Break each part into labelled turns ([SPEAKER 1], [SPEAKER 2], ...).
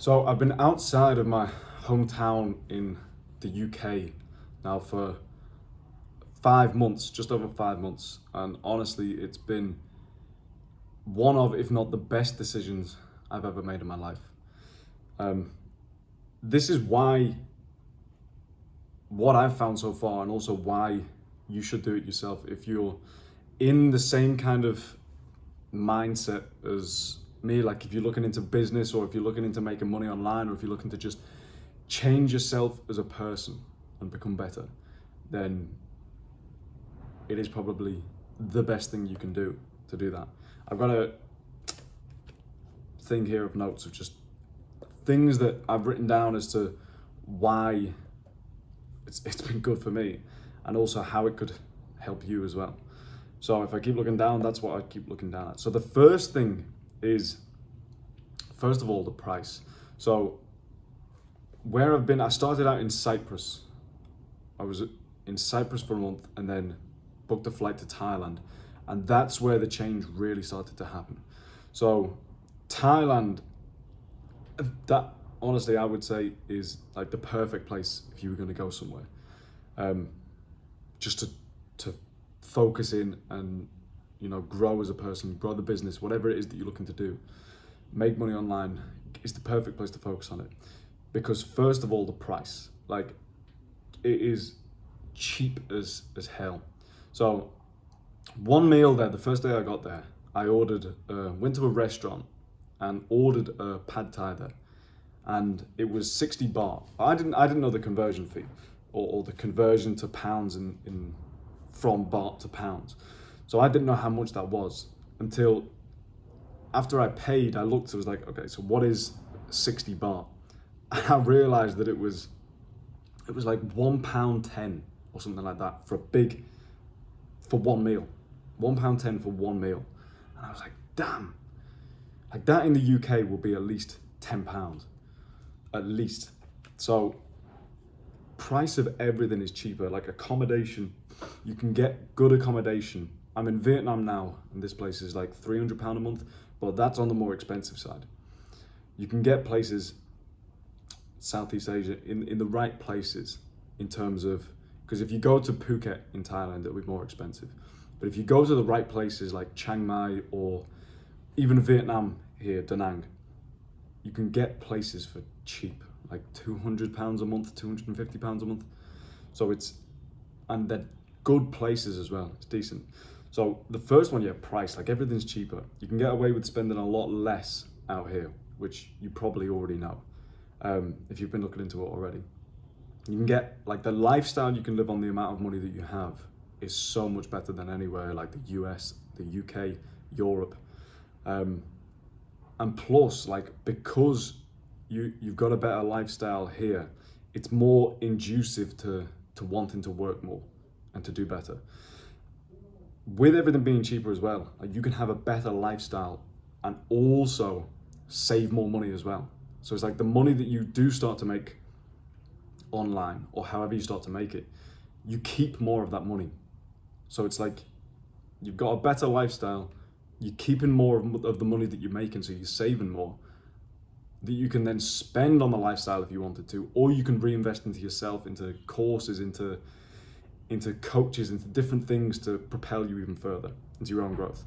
[SPEAKER 1] So I've been outside of my hometown in the UK now for 5 months, just over 5 months. And honestly, it's been one of, if not the best decisions I've ever made in my life. This is why, what I've found so far, and also why you should do it yourself if you're in the same kind of mindset as me. Like if you're looking into business, or if you're looking into making money online, or if you're looking to just change yourself as a person and become better, then it is probably the best thing you can do to do that. I've got a thing here of notes of just things that I've written down as to why it's been good for me, and also how it could help you as well. So if I keep looking down, that's what I keep looking down at. So the first thing is, first of all, the price. So where I've been, I started out in Cyprus. I was in Cyprus for a month and then booked a flight to Thailand. And that's where the change really started to happen. So Thailand, that honestly, I would say is like the perfect place if you were going to go somewhere. Just to focus in and, grow as a person, grow the business, whatever it is that you're looking to do, make money online, is the perfect place to focus on it. Because first of all, the price, like it is cheap as hell. So one meal there, the first day I got there, I went to a restaurant and ordered a pad thai there, and it was 60 baht. I didn't know the conversion fee or the conversion to pounds from baht to pounds. So I didn't know how much that was until after I paid. I looked, it was like, okay, so what is 60 baht? And I realized that it was like £1.10 or something like that for one meal. £1.10 for one meal. And I was like, damn, like that in the UK will be at least £10, at least. So price of everything is cheaper. Like accommodation, you can get good accommodation. I'm in Vietnam now, and this place is like £300 a month, but that's on the more expensive side. You can get places, Southeast Asia, in the right places in terms of, because if you go to Phuket in Thailand, it'll be more expensive. But if you go to the right places like Chiang Mai or even Vietnam here, Da Nang, you can get places for cheap, like £200 a month, £250 a month. So and they're good places as well, it's decent. So the first one, price, like everything's cheaper. You can get away with spending a lot less out here, which you probably already know, if you've been looking into it already. You can get, like, the lifestyle you can live on the amount of money that you have is so much better than anywhere like the US, the UK, Europe. And plus, like, because you've got a better lifestyle here, it's more inducive to wanting to work more and to do better. With everything being cheaper as well, like, you can have a better lifestyle and also save more money as well. So it's like the money that you do start to make online, or however you start to make it, you keep more of that money. So it's like you've got a better lifestyle, you're keeping more of the money that you're making, so you're saving more that you can then spend on the lifestyle if you wanted to, or you can reinvest into yourself, into courses, into coaches, into different things to propel you even further into your own growth.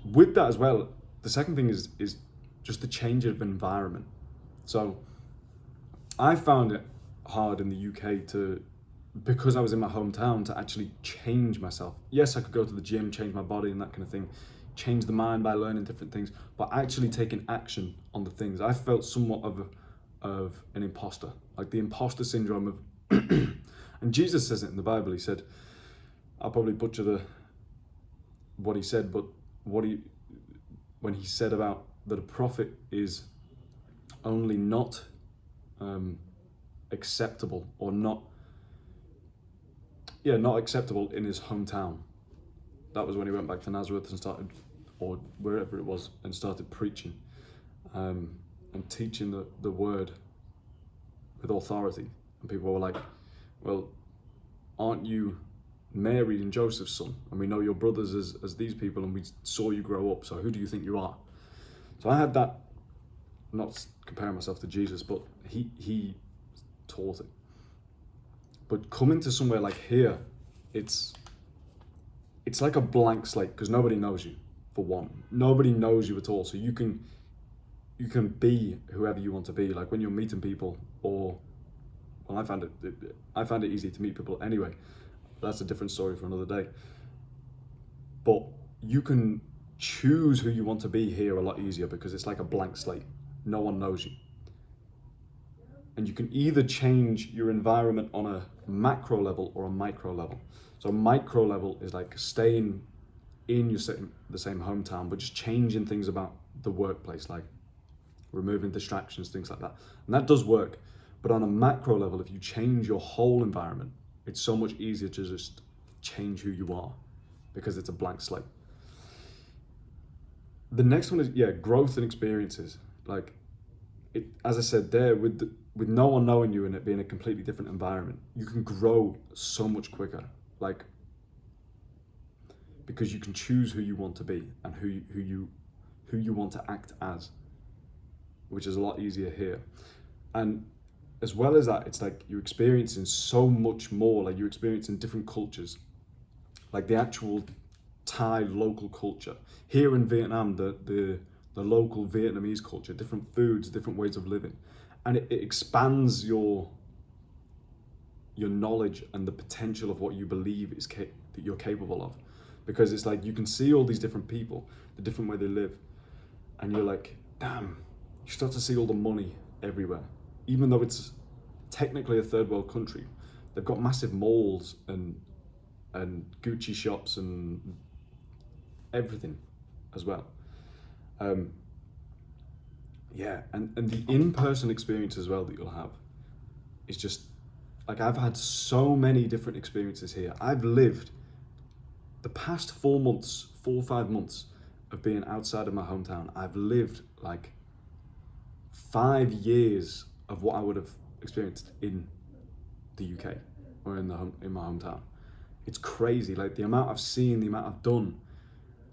[SPEAKER 1] With that as well, the second thing is just the change of environment. So I found it hard in the UK because I was in my hometown, to actually change myself. Yes, I could go to the gym, change my body and that kind of thing, change the mind by learning different things, but actually taking action on the things. I felt somewhat of an imposter, like the imposter syndrome of, and Jesus says it in the Bible. He said, I'll probably butcher what he said, but when he said about that a prophet is only not acceptable, or not acceptable in his hometown. That was when he went back to Nazareth and started, or wherever it was, and started preaching and teaching the word with authority. And people were like, well, aren't you Mary and Joseph's son? And we know your brothers as these people, and we saw you grow up, so who do you think you are? So I had that not comparing myself to Jesus, but he taught it. But coming to somewhere like here, it's like a blank slate because nobody knows you. For one, nobody knows you at all, so you can be whoever you want to be. Like when you're meeting people, or well, I found it easy to meet people anyway. That's a different story for another day. But you can choose who you want to be here a lot easier because it's like a blank slate. No one knows you. And you can either change your environment on a macro level or a micro level. So micro level is like staying in the same hometown, but just changing things about the workplace, like removing distractions, things like that. And that does work. But on a macro level, if you change your whole environment, it's so much easier to just change who you are because it's a blank slate. The next one is, growth and experiences. Like, as I said there, with no one knowing you and it being a completely different environment, you can grow so much quicker. Like, because you can choose who you want to be and who you want to act as, which is a lot easier here. And as well as that, it's like you're experiencing so much more. Like you're experiencing different cultures, like the actual Thai local culture. Here in Vietnam, the local Vietnamese culture, different foods, different ways of living, and it expands your knowledge and the potential of what you believe is that you're capable of, because it's like you can see all these different people, the different way they live, and you're like, damn, you start to see all the money everywhere, even though it's technically a third world country. They've got massive malls and Gucci shops and everything as well. And the in-person experience as well that you'll have is just like, I've had so many different experiences here. I've lived the past 4 or 5 months of being outside of my hometown. I've lived like 5 years of what I would have experienced in the UK or in my hometown. It's crazy, like the amount I've seen, the amount I've done,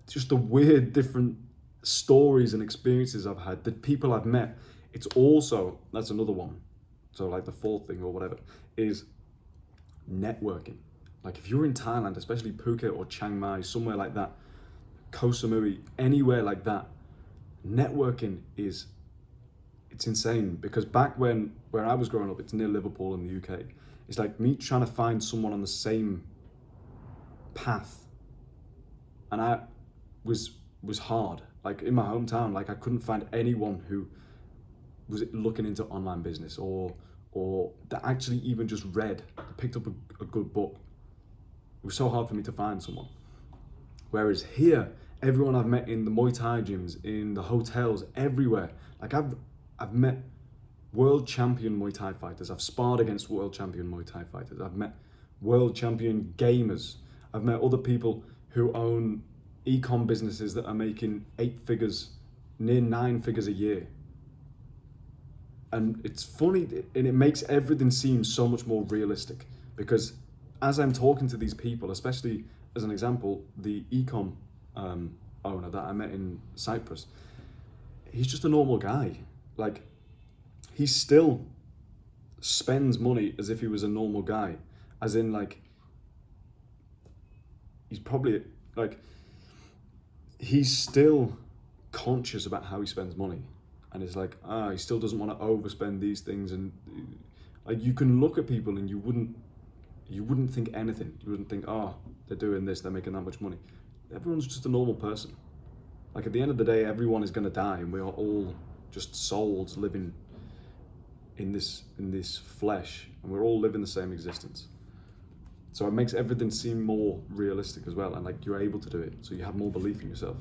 [SPEAKER 1] just the weird different stories and experiences I've had, the people I've met. It's also, that's another one. So like the fourth thing or whatever is networking. Like if you're in Thailand, especially Phuket or Chiang Mai, somewhere like that, Koh Samui, anywhere like that, networking it's insane. Because back where I was growing up, it's near Liverpool in the UK. It's like me trying to find someone on the same path, and I was hard. Like in my hometown, like I couldn't find anyone who was looking into online business or that actually even just picked up a good book. It was so hard for me to find someone. Whereas here, everyone I've met in the Muay Thai gyms, in the hotels, everywhere, like I've met world champion Muay Thai fighters. I've sparred against world champion Muay Thai fighters. I've met world champion gamers. I've met other people who own e-com businesses that are making 8 figures, near 9 figures a year. And it's funny, and it makes everything seem so much more realistic, because as I'm talking to these people, especially as an example, the e-com owner that I met in Cyprus, he's just a normal guy. Like, he still spends money as if he was a normal guy, as in like, he's probably like, he's still conscious about how he spends money. And it's like, he still doesn't want to overspend these things. And like, you can look at people and you wouldn't think anything. You wouldn't think, they're doing this, they're making that much money. Everyone's just a normal person. Like at the end of the day, everyone is going to die, and we are all just souls living in this flesh, and we're all living the same existence. So it makes everything seem more realistic as well, and like you're able to do it, so you have more belief in yourself.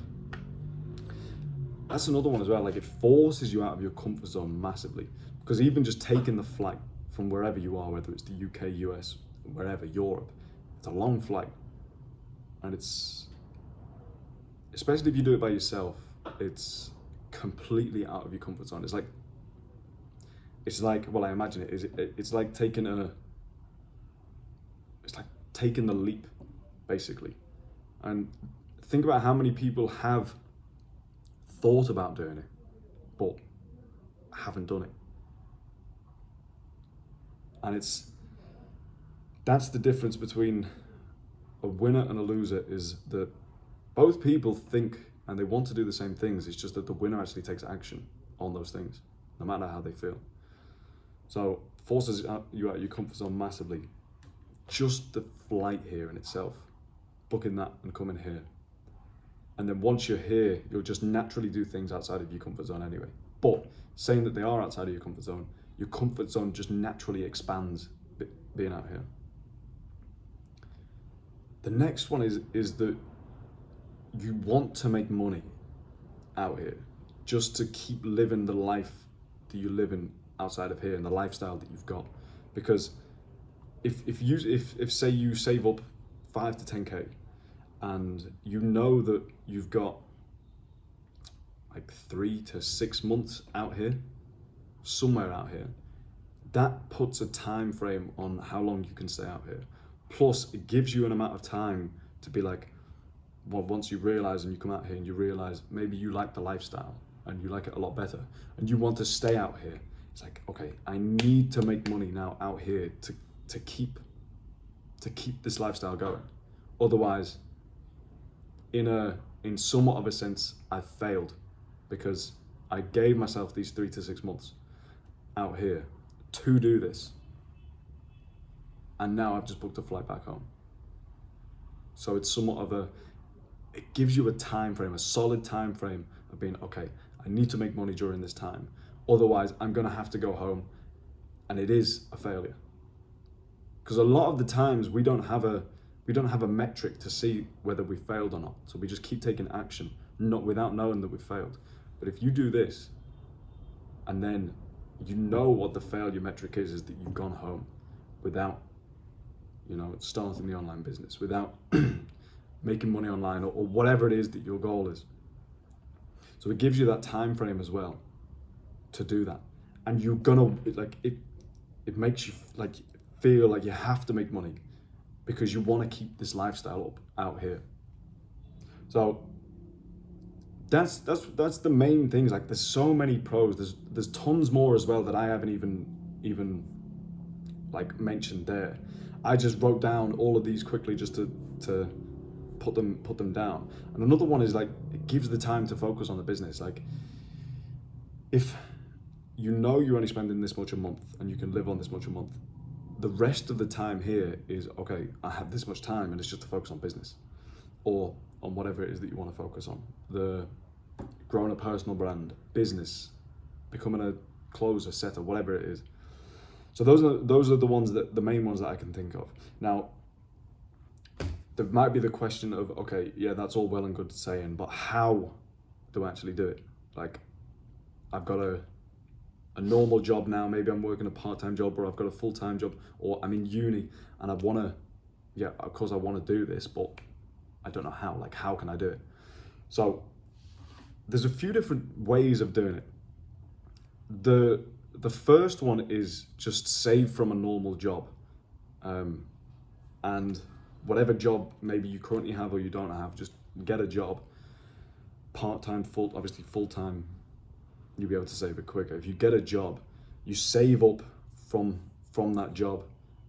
[SPEAKER 1] That's another one as well. Like it forces you out of your comfort zone massively, because even just taking the flight from wherever you are, whether it's the UK, US, wherever, Europe, it's a long flight, and it's, especially if you do it by yourself, it's completely out of your comfort zone. It's like well, I imagine it's like taking the leap, basically. And think about how many people have thought about doing it, but haven't done it. And that's the difference between a winner and a loser, is that both people think and they want to do the same things. It's just that the winner actually takes action on those things, no matter how they feel. So forces you out of your comfort zone massively. Just the flight here in itself, booking that and coming here. And then once you're here, you'll just naturally do things outside of your comfort zone anyway. But saying that they are outside of your comfort zone just naturally expands being out here. The next one is that you want to make money out here just to keep living the life that you're living outside of here and the lifestyle that you've got. Because if say you save up 5 to 10k and you know that you've got like 3 to 6 months out here, somewhere out here, that puts a time frame on how long you can stay out here. Plus it gives you an amount of time to be like, well, once you realize and you come out here and you realize maybe you like the lifestyle and you like it a lot better and you want to stay out here, it's like, okay, I need to make money now out here to keep this lifestyle going. Otherwise, in somewhat of a sense, I've failed, because I gave myself these 3 to 6 months out here to do this, and now I've just booked a flight back home. So it's somewhat of it gives you a time frame, a solid time frame of being, okay, I need to make money during this time. Otherwise, I'm gonna have to go home, and it is a failure. Because a lot of the times we don't have a metric to see whether we failed or not. So we just keep taking action, not without knowing that we failed. But if you do this, and then you know what the failure metric is that you've gone home without, starting the online business, without making money online, or whatever it is that your goal is. So it gives you that time frame as well to do that. And you're gonna, it makes you feel like you have to make money because you want to keep this lifestyle up out here. So that's the main things. Like, there's so many pros. There's tons more as well that I haven't even like mentioned there. I just wrote down all of these quickly just to put them down. And another one is, like, it gives the time to focus on the business. Like, if you know you're only spending this much a month and you can live on this much a month, the rest of the time here is, okay, I have this much time and it's just to focus on business or on whatever it is that you want to focus on. Growing a personal brand, business, becoming a closer, setter, whatever it is. So those are the main ones that I can think of. Now, there might be the question of, okay, yeah, that's all well and good saying, but how do I actually do it? Like, I've got a normal job now, maybe I'm working a part-time job, or I've got a full-time job, or I'm in uni and of course I want to do this, but I don't know how. Like, how can I do it? So there's a few different ways of doing it. The first one is just save from a normal job, and whatever job maybe you currently have or you don't have, just get a job, part-time, obviously full-time, you'll be able to save it quicker. If you get a job, you save up from that job,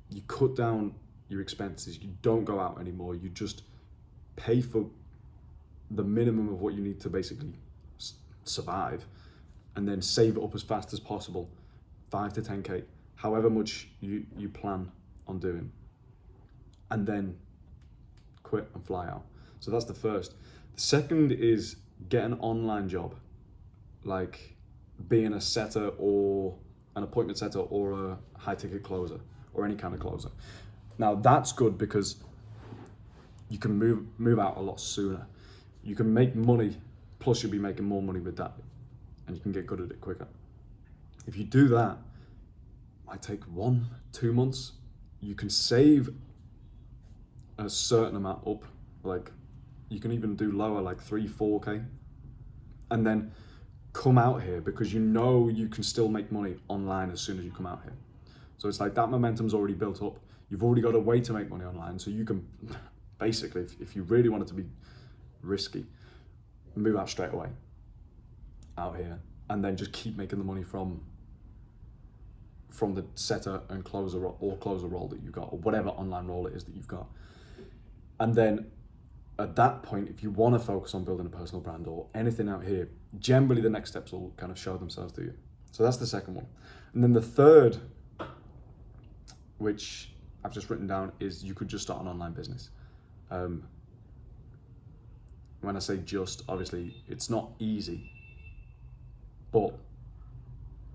[SPEAKER 1] you cut down your expenses, you don't go out anymore, you just pay for the minimum of what you need to basically survive, and then save it up as fast as possible, 5 to 10k, however much you plan on doing, and then quit and fly out. So that's the first. The second is get an online job, like being a setter or an appointment setter or a high ticket closer or any kind of closer. Now that's good because you can move out a lot sooner. You can make money, plus you'll be making more money with that, and you can get good at it quicker. If you do that, it might take 1-2 months. You can save a certain amount up, like you can even do lower, like 3-4k, and then come out here because you know you can still make money online as soon as you come out here. So it's like that momentum's already built up. You've already got a way to make money online, so you can basically, if you really want it to be risky, move out straight away out here and then just keep making the money from the setter and closer role that you've got, or whatever online role it is that you've got. And then at that point, if you want to focus on building a personal brand or anything out here, generally the next steps will kind of show themselves to you. So that's the second one. And then the third, which I've just written down, is you could just start an online business. When I say just, obviously it's not easy, but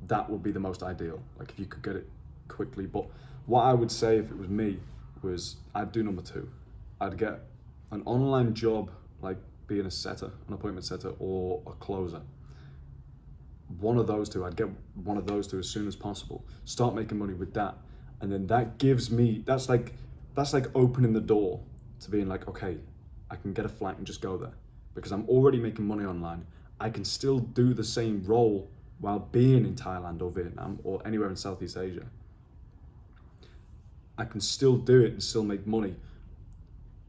[SPEAKER 1] that would be the most ideal, like if you could get it quickly. But what I would say if it was me was I'd do number two. I'd get an online job, like being a setter, an appointment setter, or a closer. One of those two, I'd get one of those two as soon as possible. Start making money with that. And then that gives me, that's like opening the door to being like, okay, I can get a flight and just go there. Because I'm already making money online. I can still do the same role while being in Thailand or Vietnam or anywhere in Southeast Asia. I can still do it and still make money.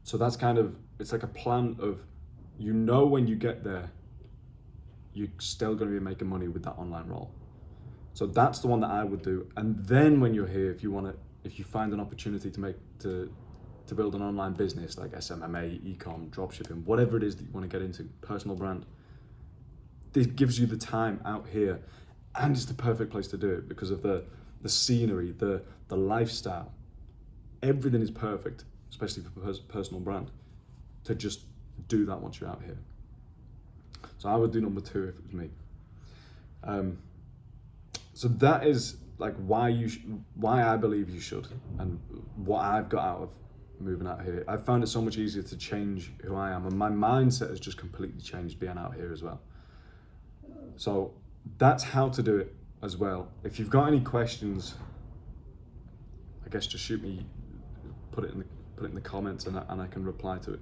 [SPEAKER 1] So that's kind of, it's like a plan of, you know, when you get there, you're still going to be making money with that online role. So that's the one that I would do. And then when you're here, if you find an opportunity to build an online business like SMMA, e-com, dropshipping, whatever it is that you want to get into, personal brand, this gives you the time out here, and it's the perfect place to do it because of the scenery, the lifestyle. Everything is perfect, especially for personal brand, to just do that once you're out here. So I would do number two if it was me. So that is like why I believe you should, and what I've got out of moving out here. I found it so much easier to change who I am, and my mindset has just completely changed being out here as well. So that's how to do it as well. If you've got any questions, I guess just shoot me, put it in the comments, and I can reply to it.